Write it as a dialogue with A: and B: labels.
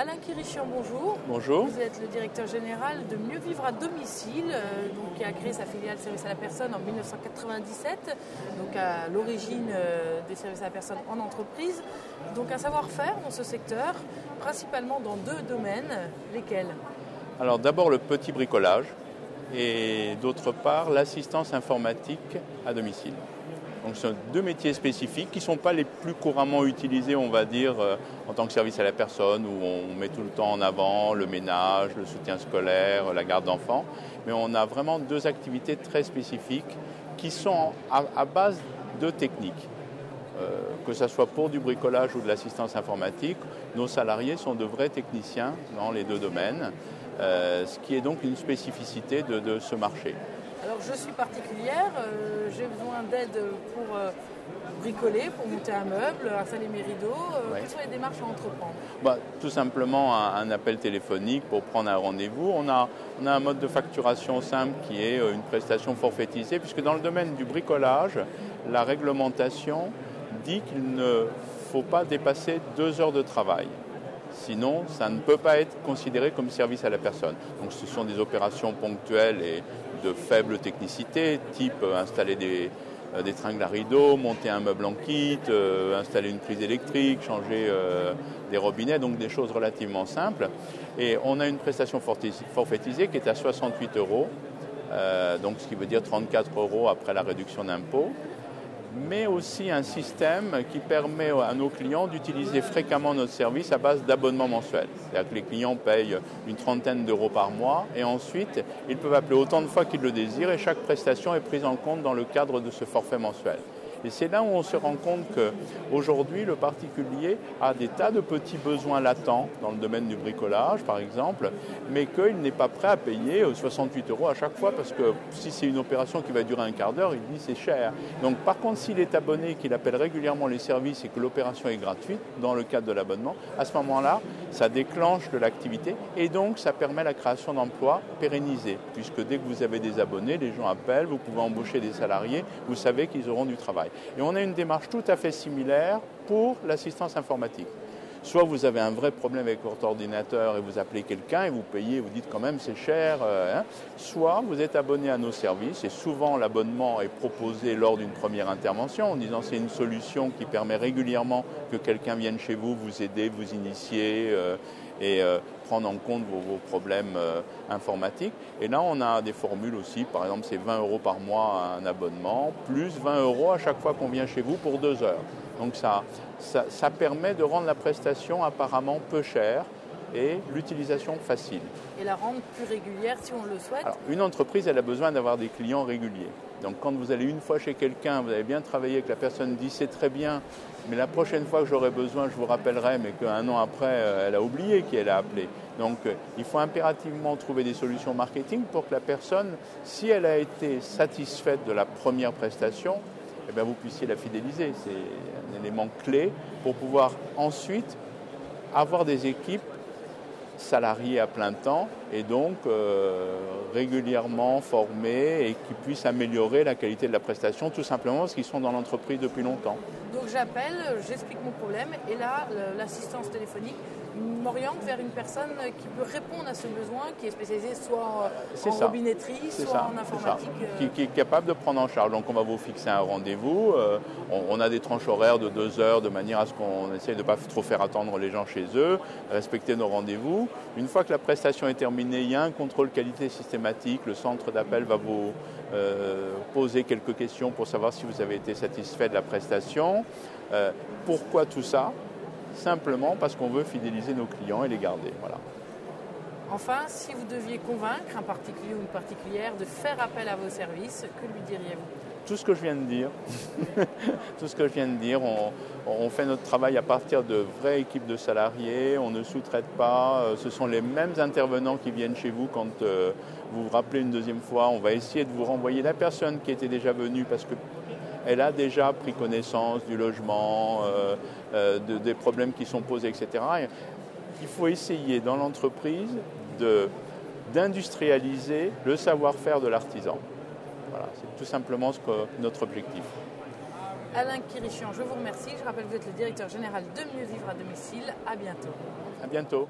A: Alain Kirichian, bonjour.
B: Bonjour.
A: Vous êtes le directeur général de Mieux Vivre à Domicile, qui a créé sa filiale Service à la Personne en 1997, donc à l'origine des services à la personne en entreprise. Donc un savoir-faire dans ce secteur, principalement dans deux domaines, lesquels?
B: Alors d'abord le petit bricolage et d'autre part l'assistance informatique à domicile. Donc ce sont deux métiers spécifiques qui ne sont pas les plus couramment utilisés, on va dire, en tant que service à la personne, où on met tout le temps en avant le ménage, le soutien scolaire, la garde d'enfants. Mais on a vraiment deux activités très spécifiques qui sont à base de techniques. Que ce soit pour du bricolage ou de l'assistance informatique, nos salariés sont de vrais techniciens dans les deux domaines, ce qui est donc une spécificité de ce marché.
A: Alors je suis particulière, j'ai besoin d'aide pour bricoler, pour monter un meuble, installer mes rideaux.
B: Ouais.
A: Quelles sont les démarches à entreprendre?
B: Tout simplement un appel téléphonique pour prendre un rendez-vous. On a un mode de facturation simple qui est une prestation forfaitisée, puisque dans le domaine du bricolage, la réglementation dit qu'il ne faut pas dépasser 2 heures de travail. Sinon, ça ne peut pas être considéré comme service à la personne. Donc ce sont des opérations ponctuelles et de faible technicité, type installer des tringles à rideaux, monter un meuble en kit, installer une prise électrique, changer des robinets, donc des choses relativement simples. Et on a une prestation forfaitisée qui est à 68 €, donc ce qui veut dire 34 € après la réduction d'impôt, mais aussi un système qui permet à nos clients d'utiliser fréquemment notre service à base d'abonnements mensuels. C'est-à-dire que les clients payent une trentaine d'euros par mois et ensuite ils peuvent appeler autant de fois qu'ils le désirent et chaque prestation est prise en compte dans le cadre de ce forfait mensuel. Et c'est là où on se rend compte qu'aujourd'hui, le particulier a des tas de petits besoins latents dans le domaine du bricolage, par exemple, mais qu'il n'est pas prêt à payer 68 € à chaque fois, parce que si c'est une opération qui va durer un quart d'heure, il dit c'est cher. Donc par contre, s'il est abonné, qu'il appelle régulièrement les services et que l'opération est gratuite dans le cadre de l'abonnement, à ce moment-là, ça déclenche de l'activité et donc ça permet la création d'emplois pérennisés, puisque dès que vous avez des abonnés, les gens appellent, vous pouvez embaucher des salariés, vous savez qu'ils auront du travail. Et on a une démarche tout à fait similaire pour l'assistance informatique. Soit vous avez un vrai problème avec votre ordinateur et vous appelez quelqu'un et vous payez, vous dites quand même c'est cher, soit vous êtes abonné à nos services et souvent l'abonnement est proposé lors d'une première intervention en disant c'est une solution qui permet régulièrement que quelqu'un vienne chez vous, vous aider, vous initier et prendre en compte vos problèmes informatiques. Et là, on a des formules aussi, par exemple, c'est 20 € par mois un abonnement, plus 20 € à chaque fois qu'on vient chez vous pour 2 heures. Donc ça permet de rendre la prestation apparemment peu chère et l'utilisation facile.
A: Et la rendre plus régulière si on le souhaite?
B: Alors, une entreprise, elle a besoin d'avoir des clients réguliers. Donc quand vous allez une fois chez quelqu'un, vous avez bien travaillé, que la personne dit c'est très bien, mais la prochaine fois que j'aurai besoin, je vous rappellerai, mais qu'un an après, elle a oublié qui elle a appelé. Donc il faut impérativement trouver des solutions marketing pour que la personne, si elle a été satisfaite de la première prestation, eh bien, vous puissiez la fidéliser. C'est un élément clé pour pouvoir ensuite avoir des équipes salariés à plein temps et donc régulièrement formés et qui puissent améliorer la qualité de la prestation tout simplement parce qu'ils sont dans l'entreprise depuis longtemps.
A: Donc j'appelle, j'explique mon problème et là l'assistance téléphonique m'oriente vers une personne qui peut répondre à ce besoin, qui est spécialisée soit en robinetterie, soit en informatique.
B: Qui est capable de prendre en charge. Donc on va vous fixer un rendez-vous, on a des tranches horaires de 2 heures de manière à ce qu'on essaye de ne pas trop faire attendre les gens chez eux, respecter nos rendez-vous. Une fois que la prestation est terminée, il y a un contrôle qualité systématique, le centre d'appel va vous poser quelques questions pour savoir si vous avez été satisfait de la prestation. Pourquoi tout ça ? Simplement parce qu'on veut fidéliser nos clients et les garder. Voilà.
A: Enfin, si vous deviez convaincre un particulier ou une particulière de faire appel à vos services, que lui diriez-vous?
B: Tout ce que je viens de dire. Tout ce que je viens de dire. On fait notre travail à partir de vraies équipes de salariés. On ne sous-traite pas. Ce sont les mêmes intervenants qui viennent chez vous quand vous vous rappelez une deuxième fois. On va essayer de vous renvoyer la personne qui était déjà venue parce que elle a déjà pris connaissance du logement, des problèmes qui sont posés, etc. Et il faut essayer dans l'entreprise d'industrialiser le savoir-faire de l'artisan. Voilà, c'est tout simplement notre objectif.
A: Alain Kirichian, je vous remercie. Je rappelle que vous êtes le directeur général de Mieux Vivre à Domicile. À bientôt.
B: À bientôt.